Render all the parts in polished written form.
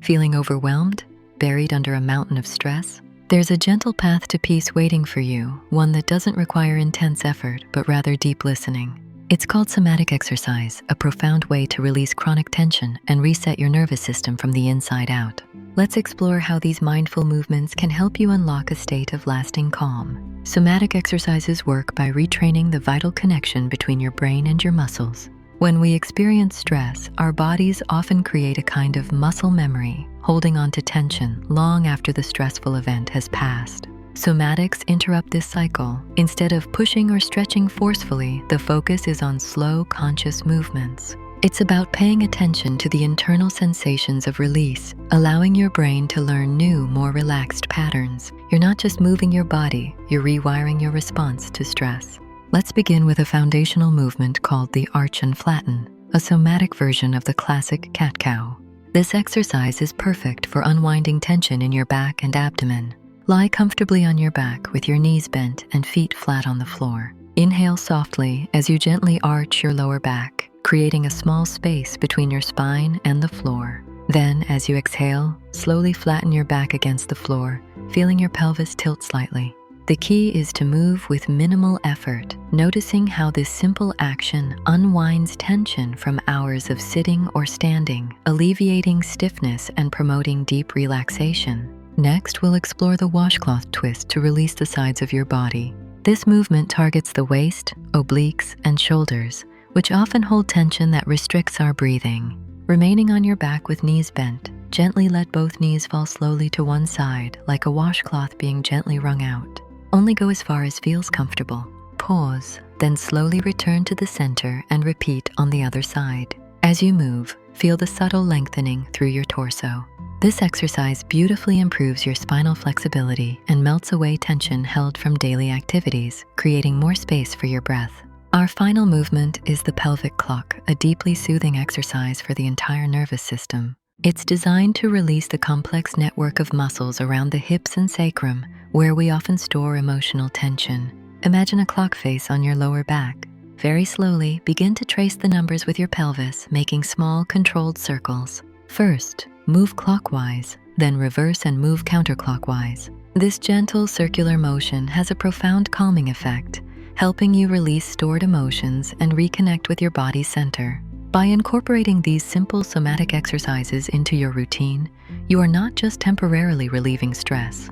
Feeling overwhelmed? Buried under a mountain of stress? There's a gentle path to peace waiting for you, one that doesn't require intense effort, but rather deep listening. It's called somatic exercise, a profound way to release chronic tension and reset your nervous system from the inside out. Let's explore how these mindful movements can help you unlock a state of lasting calm. Somatic exercises work by retraining the vital connection between your brain and your muscles. When we experience stress, our bodies often create a kind of muscle memory, holding on to tension long after the stressful event has passed. Somatics interrupt this cycle. Instead of pushing or stretching forcefully, the focus is on slow, conscious movements. It's about paying attention to the internal sensations of release, allowing your brain to learn new, more relaxed patterns. You're not just moving your body, you're rewiring your response to stress. Let's begin with a foundational movement called the arch and flatten, a somatic version of the classic cat-cow. This exercise is perfect for unwinding tension in your back and abdomen. Lie comfortably on your back with your knees bent and feet flat on the floor. Inhale softly as you gently arch your lower back, creating a small space between your spine and the floor. Then, as you exhale, slowly flatten your back against the floor, feeling your pelvis tilt slightly. The key is to move with minimal effort, noticing how this simple action unwinds tension from hours of sitting or standing, alleviating stiffness and promoting deep relaxation. Next, we'll explore the washcloth twist to release the sides of your body. This movement targets the waist, obliques, and shoulders, which often hold tension that restricts our breathing. Remaining on your back with knees bent, gently let both knees fall slowly to one side, like a washcloth being gently wrung out. Only go as far as feels comfortable. Pause, then slowly return to the center and repeat on the other side. As you move, feel the subtle lengthening through your torso. This exercise beautifully improves your spinal flexibility and melts away tension held from daily activities, creating more space for your breath. Our final movement is the pelvic clock, a deeply soothing exercise for the entire nervous system. It's designed to release the complex network of muscles around the hips and sacrum, where we often store emotional tension. Imagine a clock face on your lower back. Very slowly, begin to trace the numbers with your pelvis, making small, controlled circles. First, move clockwise, then reverse and move counterclockwise. This gentle circular motion has a profound calming effect, helping you release stored emotions and reconnect with your body's center. By incorporating these simple somatic exercises into your routine, you are not just temporarily relieving stress.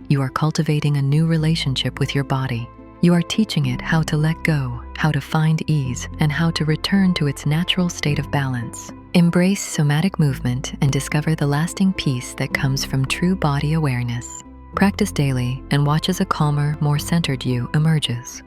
You are cultivating a new relationship with your body. You are teaching it how to let go, how to find ease, and how to return to its natural state of balance. Embrace somatic movement and discover the lasting peace that comes from true body awareness. Practice daily and watch as a calmer, more centered you emerges.